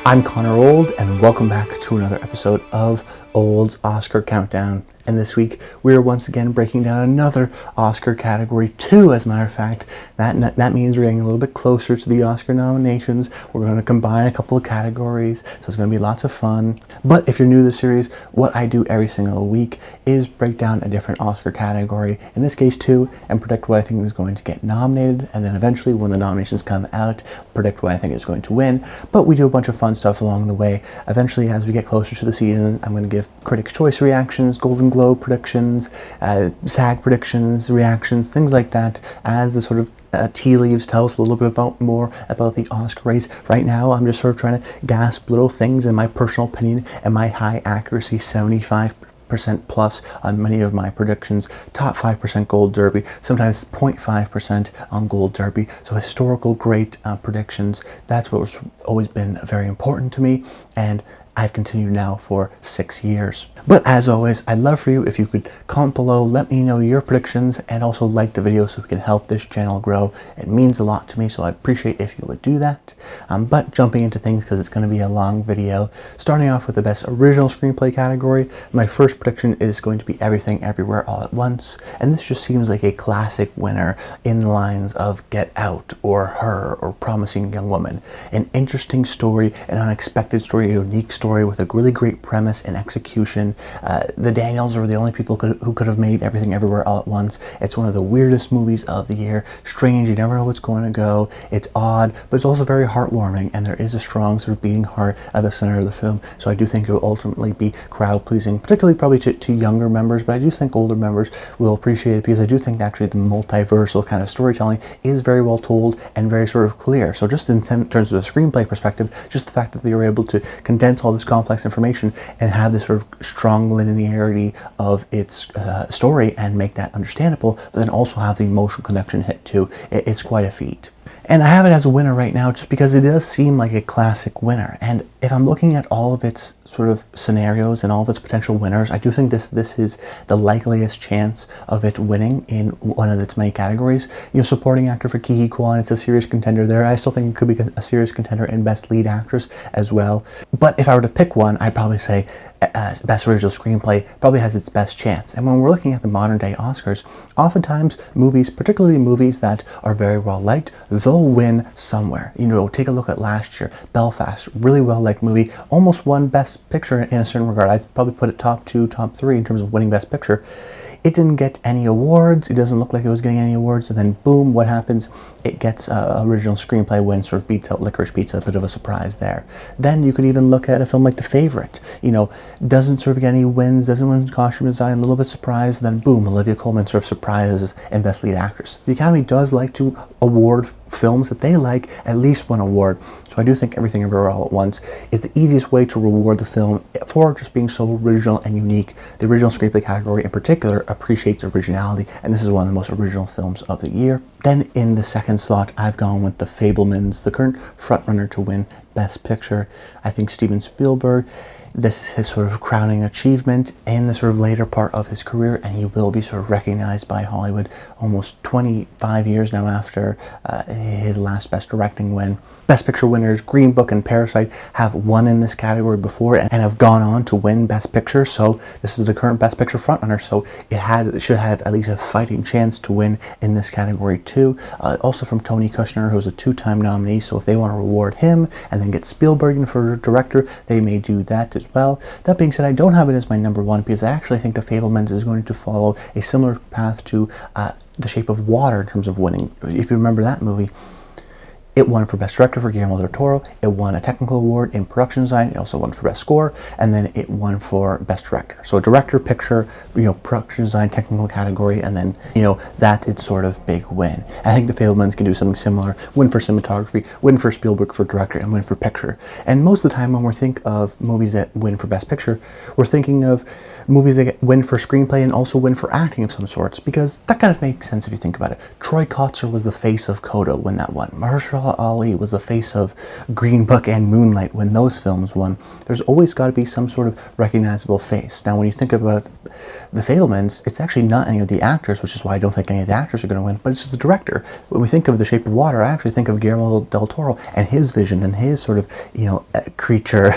I'm Connor Old, and welcome back to another episode of Old's Oscar Countdown. And this week, we are once again breaking down another Oscar category 2, as a matter of fact. That means we're getting a little bit closer to the Oscar nominations. We're going to combine a couple of categories, so it's going to be lots of fun. But if you're new to the series, what I do every single week is break down a different Oscar category, in this case 2, and predict what I think is going to get nominated, and then eventually, when the nominations come out, predict what I think is going to win. But we do a bunch of fun stuff along the way. Eventually, as we get closer to the season, I'm going to give Critics' Choice reactions, Golden Globe predictions, SAG predictions, reactions, things like that, as the sort of tea leaves tell us a little bit more about the Oscar race. Right now, I'm just sort of trying to gasp little things in my personal opinion and my high accuracy 75% plus on many of my predictions, top 5% Gold Derby, sometimes 0.5% on Gold Derby. So historical great predictions, that's what's always been very important to me, and I've continued now for 6 years. But as always, I'd love for you if you could comment below, let me know your predictions, and also like the video so we can help this channel grow. It means a lot to me, so I'd appreciate if you would do that. But jumping into things, because it's going to be a long video, starting off with the Best Original Screenplay category, my first prediction is going to be Everything Everywhere All at Once, and this just seems like a classic winner in the lines of Get Out, or Her, or Promising Young Woman. An interesting story, an unexpected story, a unique story with a really great premise and execution. The Daniels were the only people who could have made Everything Everywhere All at Once. It's one of the weirdest movies of the year. Strange, you never know what's going to go. It's odd, but it's also very heartwarming, and there is a strong sort of beating heart at the center of the film. So I do think it will ultimately be crowd-pleasing, particularly probably to younger members, but I do think older members will appreciate it, because I do think actually the multiversal kind of storytelling is very well told and very sort of clear. So just in terms of a screenplay perspective, just the fact that they were able to condense all this complex information and have this sort of strong linearity of its story and make that understandable, but then also have the emotional connection hit too, it's quite a feat. And I have it as a winner right now just because it does seem like a classic winner. And if I'm looking at all of its sort of scenarios and all of its potential winners, I do think this is the likeliest chance of it winning in one of its many categories. You know, supporting actor for Ke Huy Quan, it's a serious contender there. I still think it could be a serious contender in Best Lead Actress as well. But if I were to pick one, I'd probably say Best Original Screenplay probably has its best chance. And when we're looking at the modern day Oscars, oftentimes movies, particularly movies that are very well liked, they'll win somewhere. You know, take a look at last year, Belfast, really well liked movie, almost won Best Picture in a certain regard. I'd probably put it top 2, top 3 in terms of winning Best Picture. It didn't get any awards. It doesn't look like it was getting any awards. And then boom, what happens? It gets original screenplay win, sort of beats out Licorice Pizza, a bit of a surprise there. Then you could even look at a film like The Favorite. You know, doesn't sort of get any wins, doesn't win costume design, a little bit surprised. Then boom, Olivia Colman sort of surprises in Best Lead Actress. The Academy does like to award films that they like at least one award. So I do think Everything Everywhere All at Once is the easiest way to reward the film for just being so original and unique. The original screenplay category in particular appreciates originality, and this is one of the most original films of the year. Then in the second slot, I've gone with The Fabelmans, the current frontrunner to win Best Picture. I think Steven Spielberg, this is his sort of crowning achievement in the sort of later part of his career, and he will be sort of recognized by Hollywood almost 25 years now after his last Best Directing win. Best Picture winners Green Book and Parasite have won in this category before and have gone on to win Best Picture, so this is the current Best Picture frontrunner, so it should have at least a fighting chance to win in this category too. Also from Tony Kushner, who's a 2-time nominee, so if they want to reward him and then get Spielberg in for director, they may do that as well. That being said, I don't have it as my number one because I actually think The Fabelmans is going to follow a similar path to The Shape of Water in terms of winning. If you remember that movie, it won for Best Director for Guillermo del Toro. It won a technical award in production design. It also won for Best Score, and then it won for Best Director. So director, picture, production design, technical category, and then that's its sort of big win. And I think The Fabelmans can do something similar: win for cinematography, win for Spielberg for director, and win for picture. And most of the time, when we think of movies that win for Best Picture, we're thinking of movies that win for screenplay and also win for acting of some sorts, because that kind of makes sense if you think about it. Troy Kotsur was the face of Coda when that won. Mahershala Mahershala Ali was the face of Green Book and Moonlight when those films won, there's always got to be some sort of recognizable face. Now, when you think about the Fabelmans, it's actually not any of the actors, which is why I don't think any of the actors are going to win, but it's the director. When we think of The Shape of Water, I actually think of Guillermo del Toro and his vision and his sort of, creature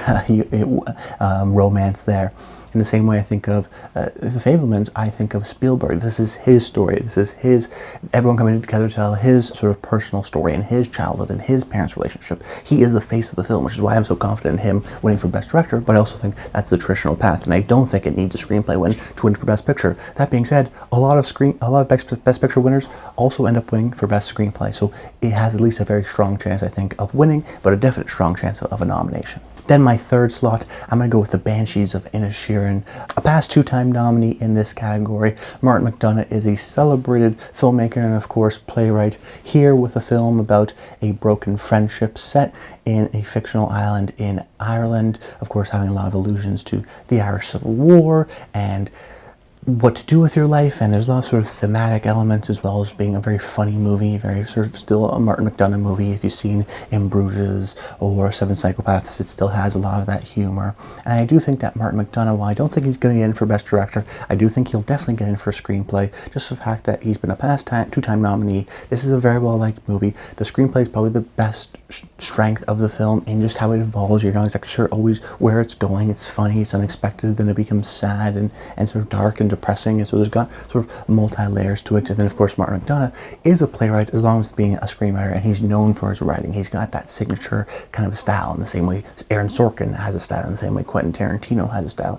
romance there. In the same way I think of The Fabelmans, I think of Spielberg. This is his story. This is everyone coming together to tell his sort of personal story and his childhood and his parents' relationship. He is the face of the film, which is why I'm so confident in him winning for Best Director, but I also think that's the traditional path, and I don't think it needs a screenplay win to win for Best Picture. That being said, a lot of Best Picture winners also end up winning for Best Screenplay, so it has at least a very strong chance, I think, of winning, but a definite strong chance of a nomination. Then my third slot, I'm going to go with the Banshees of Inisherin, a past two-time nominee in this category. Martin McDonagh is a celebrated filmmaker and, of course, playwright, here with a film about a broken friendship set in a fictional island in Ireland, of course having a lot of allusions to the Irish Civil War and what to do with your life, and there's a lot of sort of thematic elements as well as being a very funny movie, very sort of still a Martin McDonagh movie. If you've seen In Bruges or Seven Psychopaths, it still has a lot of that humor. And I do think that Martin McDonagh, while I don't think he's going to get in for Best Director, I do think he'll definitely get in for a screenplay, just the fact that he's been a past two-time nominee. This is a very well-liked movie. The screenplay is probably the best strength of the film in just how it evolves. You're not exactly sure always where it's going. It's funny, it's unexpected, then it becomes sad and sort of dark and depressing, and so there's got sort of multi-layers to it. And then of course Martin McDonagh is a playwright as long as being a screenwriter, and he's known for his writing. He's got that signature kind of style in the same way Aaron Sorkin has a style, in the same way Quentin Tarantino has a style.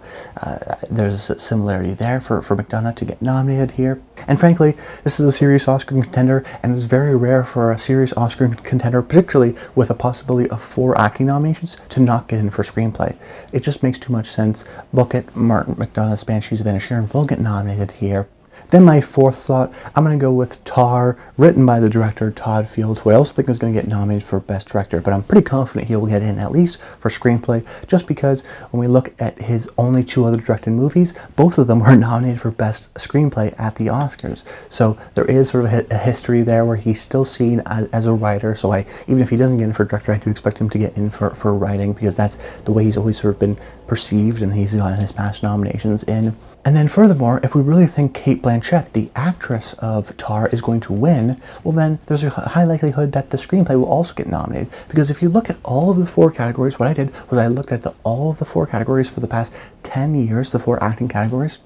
There's a similarity there for McDonagh to get nominated here. And frankly, this is a serious Oscar contender, and it's very rare for a serious Oscar contender, particularly with a possibility of 4 acting nominations, to not get in for screenplay. It just makes too much sense. Book it. Martin McDonagh's Banshees of Inisherin will get nominated here. Then my fourth slot, I'm going to go with Tar, written by the director Todd Field, who I also think is going to get nominated for Best Director, but I'm pretty confident he will get in at least for Screenplay, just because when we look at his only 2 other directed movies, both of them were nominated for Best Screenplay at the Oscars. So there is sort of a history there where he's still seen as a writer, so even if he doesn't get in for Director, I do expect him to get in for writing, because that's the way he's always sort of been perceived, and he's gotten his past nominations in. And then furthermore, if we really think Cate Blanchett, the actress of Tar, is going to win, well then there's a high likelihood that the screenplay will also get nominated. Because if you look at all of the 4 categories, what I did was I looked at all of the 4 categories for the past 10 years, the 4 acting categories,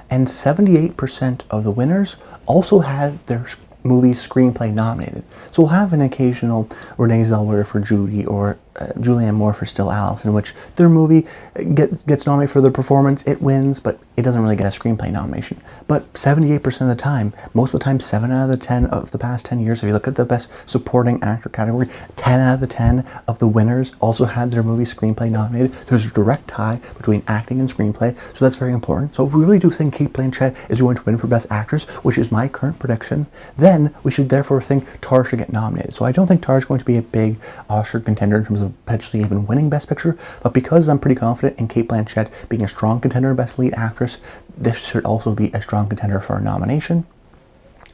and 78% of the winners also had their movie's screenplay nominated. So we'll have an occasional Renee Zellweger for Judy or Julianne Moore for Still Alice, in which their movie gets nominated for their performance, it wins, but it doesn't really get a screenplay nomination. But 78% of the time, most of the time, 7 out of the 10 of the past 10 years, if you look at the Best Supporting Actor category, 10 out of the 10 of the winners also had their movie screenplay nominated. There's a direct tie between acting and screenplay, so that's very important. So if we really do think Cate Blanchett is going to win for Best Actress, which is my current prediction, then we should therefore think Tar should get nominated. So I don't think Tar is going to be a big Oscar contender in terms of potentially even winning Best Picture, but because I'm pretty confident in Cate Blanchett being a strong contender in Best Lead Actress, this should also be a strong contender for a nomination.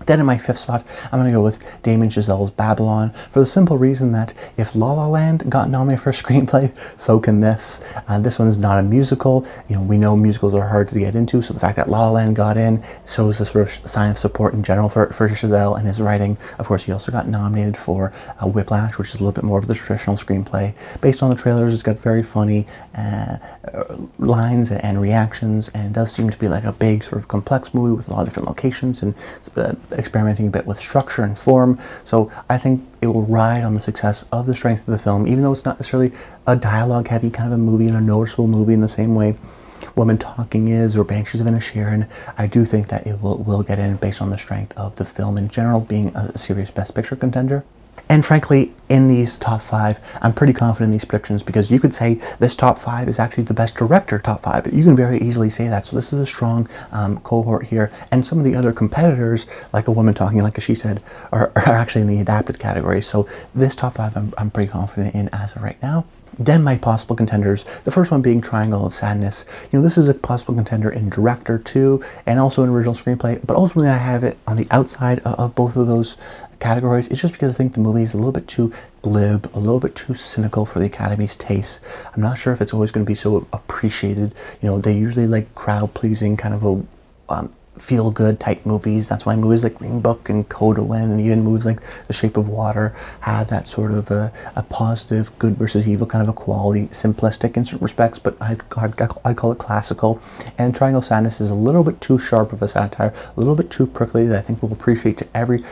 Then in my 5th slot, I'm going to go with Damien Chazelle's Babylon, for the simple reason that if La La Land got nominated for a screenplay, so can this. This one is not a musical. We know musicals are hard to get into, so the fact that La La Land got in shows a sort of sign of support in general for Chazelle and his writing. Of course, he also got nominated for Whiplash, which is a little bit more of the traditional screenplay. Based on the trailers, it's got very funny lines and reactions, and it does seem to be like a big sort of complex movie with a lot of different locations and experimenting a bit with structure and form. So I think it will ride on the success of the strength of the film, even though it's not necessarily a dialogue heavy kind of a movie and a noticeable movie in the same way Woman Talking is or Banshees of Inisherin. I do think that it will get in based on the strength of the film in general being a serious Best Picture contender. And frankly, in these top 5, I'm pretty confident in these predictions, because you could say this top 5 is actually the Best Director top 5. You can very easily say that. So this is a strong cohort here. And some of the other competitors, like A Woman Talking, like She Said, are actually in the adapted category. So this top 5 I'm pretty confident in as of right now. Then my possible contenders, the first one being Triangle of Sadness. This is a possible contender in director too, and also in original screenplay, but ultimately I have it on the outside of both of those categories is just because I think the movie is a little bit too glib, a little bit too cynical for the Academy's taste. I'm not sure if it's always going to be so appreciated. You know, they usually like crowd-pleasing kind of a feel-good type movies. That's why movies like Green Book and Coda Win, and even movies like The Shape of Water have that sort of a positive good versus evil kind of a quality, simplistic in certain respects, but I'd call it classical. And Triangle Sadness is a little bit too sharp of a satire, a little bit too prickly, that I think will appreciate to every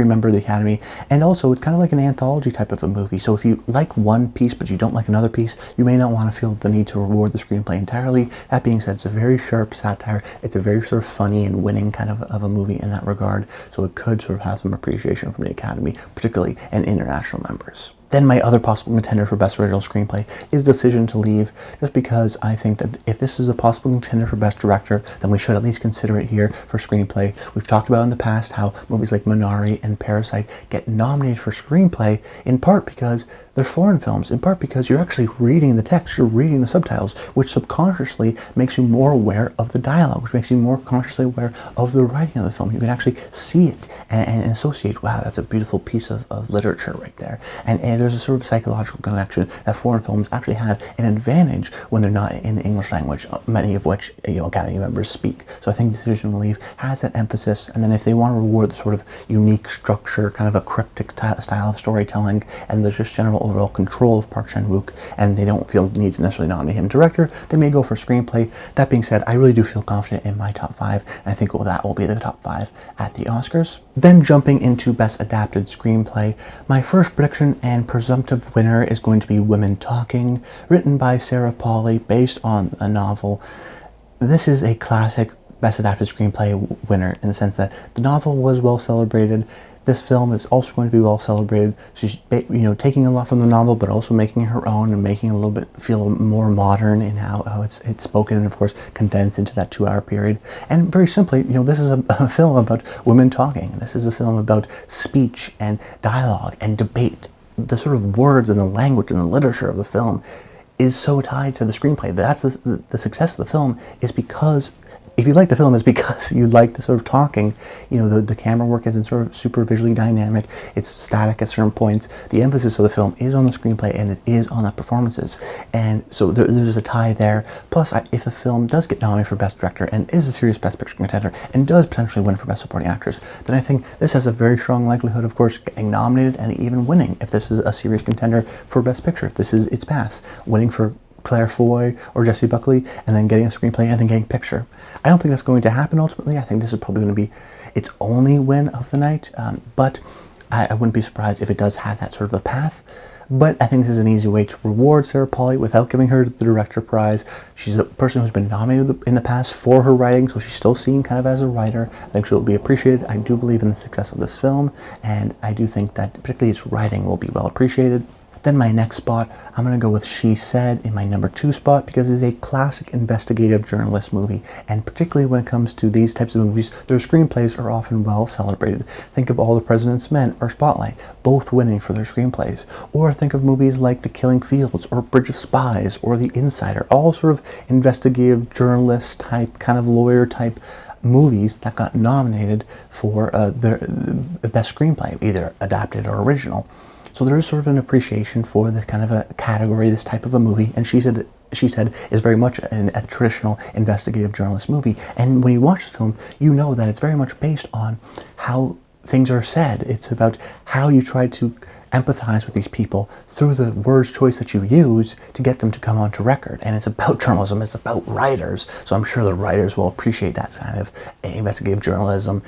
member of the Academy. And also, it's kind of like an anthology type of a movie. So if you like one piece but you don't like another piece, you may not want to feel the need to reward the screenplay entirely. That being said, it's a very sharp satire. It's a very sort of funny and winning kind of a movie in that regard. So it could sort of have some appreciation from the Academy, particularly and international members. Then my other possible contender for Best Original Screenplay is Decision to Leave, just because I think that if this is a possible contender for Best Director, then we should at least consider it here for Screenplay. We've talked about in the past how movies like Minari and Parasite get nominated for Screenplay, in part because they're foreign films, in part because you're actually reading the text, you're reading the subtitles, which subconsciously makes you more aware of the dialogue, which makes you more consciously aware of the writing of the film. You can actually see it and associate, wow, that's a beautiful piece of literature right there. And there's a sort of psychological connection that foreign films actually have an advantage when they're not in the English language, many of which Academy members speak. So I think Decision to Leave has that emphasis, and then if they want to reward the sort of unique structure, kind of a cryptic style of storytelling, and there's just general overall control of Park Chan-wook, and they don't feel the need to necessarily nominate him director, they may go for Screenplay. That being said, I really do feel confident in my top 5, and I think that will be the top 5 at the Oscars. Then jumping into Best Adapted Screenplay, my first prediction and presumptive winner is going to be Women Talking, written by Sarah Polley, based on a novel. This is a classic Best Adapted Screenplay winner in the sense that the novel was well celebrated. This film is also going to be well celebrated. She's taking a lot from the novel, but also making it her own and making it a little bit feel more modern in how it's spoken, and of course condensed into that 2-hour period. And very simply, this is a film about women talking. This is a film about speech and dialogue and debate. The sort of words and the language and the literature of the film is so tied to the screenplay. That's the success of the film is because, if you like the film, it's because you like the sort of talking. The camera work isn't sort of super visually dynamic. It's static at certain points. The emphasis of the film is on the screenplay and it is on the performances. And so there's a tie there. Plus, if the film does get nominated for Best Director and is a serious Best Picture contender and does potentially win for Best Supporting Actress, then I think this has a very strong likelihood, of course, getting nominated and even winning if this is a serious contender for Best Picture, if this is its path, winning for Claire Foy or Jessie Buckley, and then getting a screenplay and then getting picture. I don't think that's going to happen ultimately. I think this is probably going to be its only win of the night, but I wouldn't be surprised if it does have that sort of a path. But I think this is an easy way to reward Sarah Polley without giving her the director prize. She's a person who's been nominated in the past for her writing, so she's still seen kind of as a writer. I think she'll be appreciated. I do believe in the success of this film, and I do think that particularly its writing will be well appreciated. Then my next spot, I'm going to go with She Said in my number 2 spot because it's a classic investigative journalist movie, and particularly when it comes to these types of movies, their screenplays are often well celebrated. Think of All the President's Men or Spotlight, both winning for their screenplays. Or think of movies like The Killing Fields or Bridge of Spies or The Insider, all sort of investigative journalist type, kind of lawyer type movies that got nominated for the best screenplay, either adapted or original. So there is sort of an appreciation for this kind of a category, this type of a movie, and She Said is very much a traditional investigative journalist movie. And when you watch the film, you know that it's very much based on how things are said. It's about how you try to empathize with these people through the words choice that you use to get them to come onto record. And it's about journalism, it's about writers, so I'm sure the writers will appreciate that kind of investigative journalism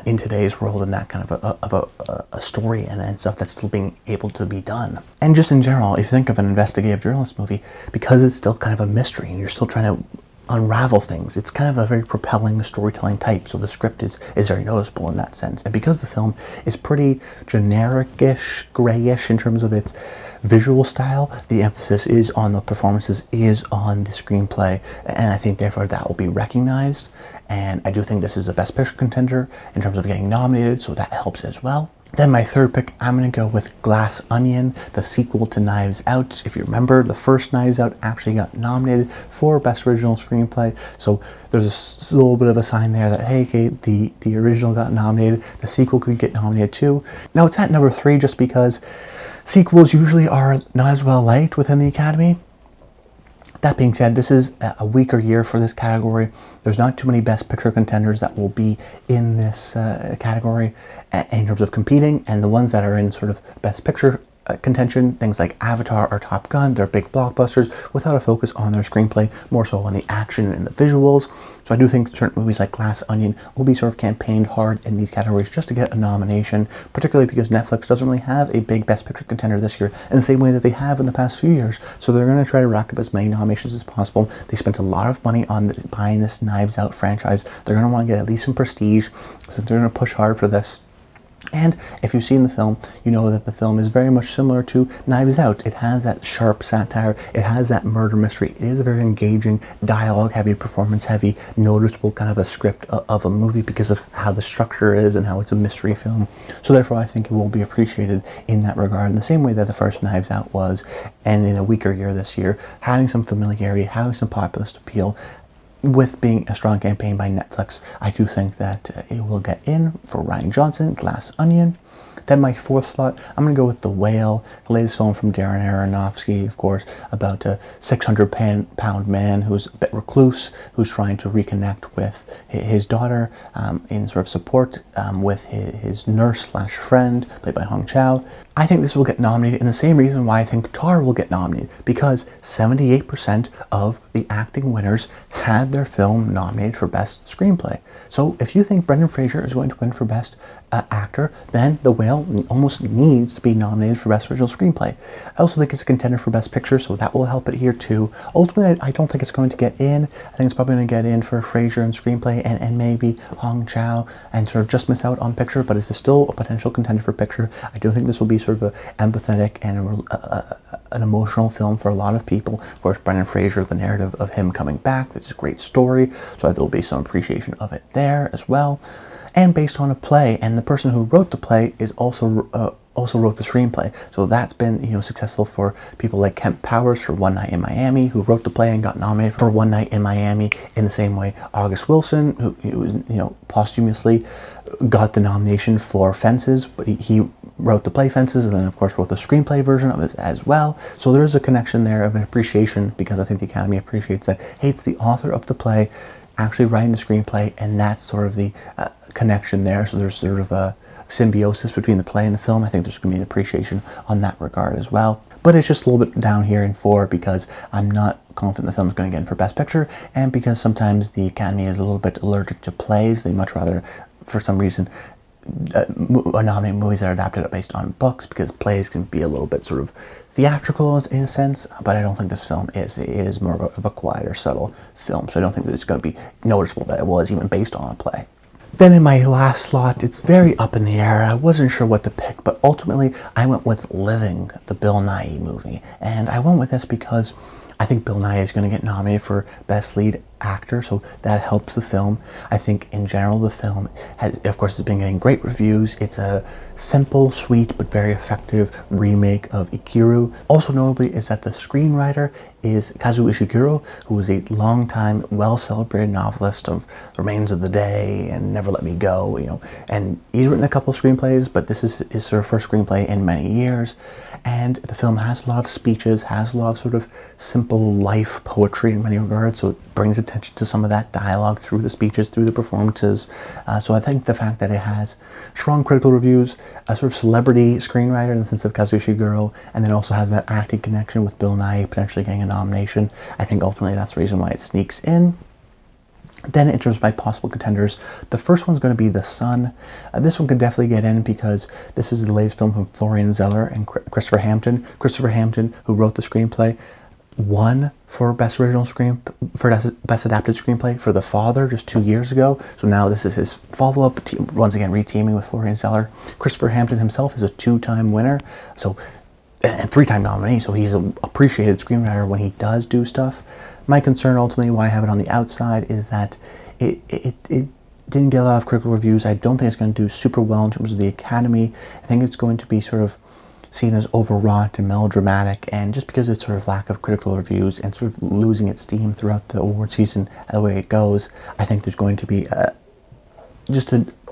in today's world, and that kind of a story and stuff that's still being able to be done. And just in general, if you think of an investigative journalist movie, because it's still kind of a mystery and you're still trying to unravel things, it's kind of a very propelling storytelling type, so the script is very noticeable in that sense. And because the film is pretty generic-ish, grayish in terms of its visual style, the emphasis is on the performances, is on the screenplay, and I think therefore that will be recognized. And I do think this is a Best Picture contender in terms of getting nominated, so that helps as well. Then my third pick, I'm going to go with Glass Onion, the sequel to Knives Out. If you remember, the first Knives Out actually got nominated for Best Original Screenplay. So there's a little bit of a sign there that, hey, Kate, the original got nominated. The sequel could get nominated too. Now, it's at number 3 just because sequels usually are not as well liked within the Academy. That being said, this is a weaker year for this category. There's not too many Best Picture contenders that will be in this category in terms of competing, and the ones that are in sort of Best Picture contention, things like Avatar or Top Gun, they're big blockbusters without a focus on their screenplay, more so on the action and the visuals. So I do think certain movies like Glass Onion will be sort of campaigned hard in these categories just to get a nomination, particularly because Netflix doesn't really have a big Best Picture contender this year in the same way that they have in the past few years. So they're going to try to rack up as many nominations as possible. They spent a lot of money on buying this Knives Out franchise. They're going to want to get at least some prestige, so they're going to push hard for this. And if you've seen the film, you know that the film is very much similar to Knives Out. It has that sharp satire, it has that murder mystery, it is a very engaging, dialogue-heavy, performance-heavy, noticeable kind of a script of a movie because of how the structure is and how it's a mystery film. So therefore I think it will be appreciated in that regard, in the same way that the first Knives Out was, and in a weaker year this year, having some familiarity, having some populist appeal, with being a strong campaign by Netflix, I do think that it will get in for Rian Johnson, Glass Onion. Then my fourth slot, I'm going to go with The Whale, the latest film from Darren Aronofsky, of course, about a 600-pound man who's a bit recluse, who's trying to reconnect with his daughter in sort of support with his nurse/friend, played by Hong Chow. I think this will get nominated, and the same reason why I think Tar will get nominated, because 78% of the acting winners had their film nominated for Best Screenplay. So if you think Brendan Fraser is going to win for Best Actor, then The Whale almost needs to be nominated for Best Original Screenplay. I also think it's a contender for Best Picture, so that will help it here too. Ultimately, I don't think it's going to get in. I think it's probably going to get in for Fraser and Screenplay and maybe Hong Chow and sort of just miss out on Picture, but it's still a potential contender for Picture. I do think this will be sort of an empathetic and an emotional film for a lot of people. Of course, Brendan Fraser, the narrative of him coming back, that's a great story, so there will be some appreciation of it there as well. And based on a play, and the person who wrote the play is also wrote the screenplay. So that's been successful for people like Kemp Powers for One Night in Miami, who wrote the play and got nominated for One Night in Miami. In the same way, August Wilson, who posthumously got the nomination for Fences, but he wrote the play Fences, and then of course wrote the screenplay version of it as well. So there is a connection there of an appreciation, because I think the Academy appreciates that, hey, it's the author of the play actually writing the screenplay, and that's sort of the connection there. So there's sort of a symbiosis between the play and the film. I think there's going to be an appreciation on that regard as well. But it's just a little bit down here in 4 because I'm not confident the film is going to get in for Best Picture, and because sometimes the Academy is a little bit allergic to plays. They much rather, for some reason, nominate movies that are adapted based on books, because plays can be a little bit sort of theatrical in a sense, but I don't think this film is. It is more of a quieter, subtle film, so I don't think that it's going to be noticeable that it was even based on a play. Then in my last slot, it's very up in the air. I wasn't sure what to pick, but ultimately I went with Living, the Bill Nighy movie, and I went with this because I think Bill Nighy is going to get nominated for Best Lead Actor, so that helps the film. I think in general the film has, of course, it's been getting great reviews. It's a simple, sweet, but very effective remake of Ikiru. Also notably is that the screenwriter is Kazuo Ishiguro, who was a long-time, well-celebrated novelist of Remains of the Day and Never Let Me Go, and he's written a couple of screenplays, but this is his sort of first screenplay in many years. And the film has a lot of speeches, has a lot of sort of simple life poetry in many regards, so it brings attention to some of that dialogue through the speeches, through the performances. So I think the fact that it has strong critical reviews, a sort of celebrity screenwriter in the sense of Kazuo Ishiguro, and then also has that acting connection with Bill Nighy potentially getting a nomination, I think ultimately that's the reason why it sneaks in. Then in terms of my possible contenders, the first one's going to be The Son. This one could definitely get in because this is the latest film from Florian Zeller and Christopher Hampton. Christopher Hampton, who wrote the screenplay, won for Best Adapted Screenplay for The Father just 2 years ago. So now this is his follow-up, once again re-teaming with Florian Zeller. Christopher Hampton himself is a 2-time winner, and 3-time nominee, so he's an appreciated screenwriter when he does do stuff. My concern ultimately, why I have it on the outside, is that it didn't get a lot of critical reviews. I don't think it's going to do super well in terms of the Academy. I think it's going to be sort of seen as overwrought and melodramatic, and just because of its sort of lack of critical reviews and sort of losing its steam throughout the award season the way it goes, I think there's going to be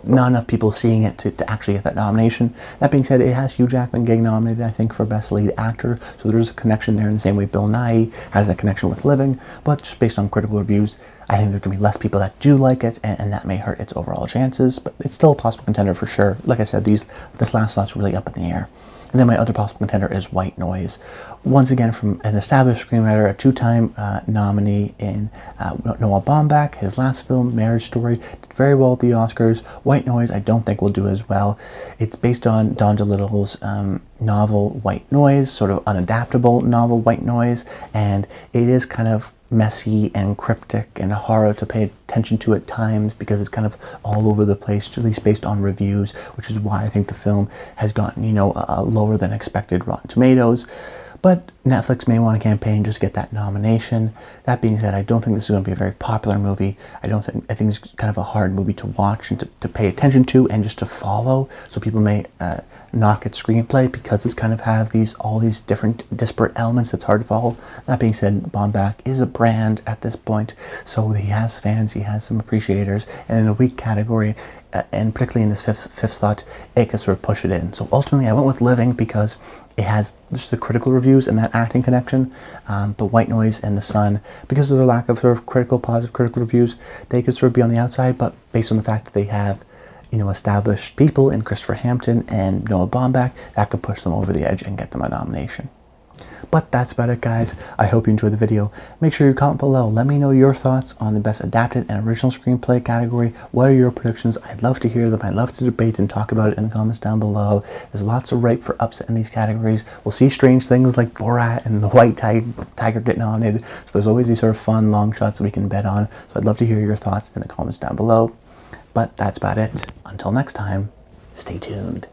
not enough people seeing it to actually get that nomination. That being said, it has Hugh Jackman getting nominated, I think, for Best Lead Actor, so there's a connection there in the same way Bill Nighy has that connection with Living, but just based on critical reviews, I think there can be less people that do like it, and that may hurt its overall chances, but it's still a possible contender for sure. Like I said, this last slot's really up in the air. And then my other possible contender is White Noise. Once again, from an established screenwriter, a two-time nominee in Noah Baumbach. His last film, Marriage Story, did very well at the Oscars. White Noise, I don't think will do as well. It's based on Don DeLittle's novel White Noise, sort of unadaptable novel White Noise, and it is kind of messy and cryptic and hard to pay attention to at times because it's kind of all over the place, at least based on reviews, which is why I think the film has gotten, a lower than expected Rotten Tomatoes. But Netflix may want to campaign just to get that nomination. That being said, I don't think this is going to be a very popular movie. I think it's kind of a hard movie to watch and to pay attention to and just to follow. So people may knock its screenplay because it's kind of have all these different disparate elements that's hard to follow. That being said, Baumbach is a brand at this point, so he has fans, he has some appreciators, and in a weak category, and particularly in this fifth slot, it could sort of push it in. So ultimately, I went with Living because it has just the critical reviews and that acting connection. But White Noise and The Sun, because of their lack of sort of positive critical reviews, they could sort of be on the outside. But based on the fact that they have, established people in Christopher Hampton and Noah Baumbach, that could push them over the edge and get them a nomination. But that's about it, guys. I hope you enjoyed the video. Make sure you comment below. Let me know your thoughts on the Best Adapted and Original Screenplay category. What are your predictions? I'd love to hear them. I'd love to debate and talk about it in the comments down below. There's lots of ripe for upset in these categories. We'll see strange things like Borat and The White Tiger get nominated. So there's always these sort of fun long shots that we can bet on. So I'd love to hear your thoughts in the comments down below. But that's about it. Until next time, stay tuned.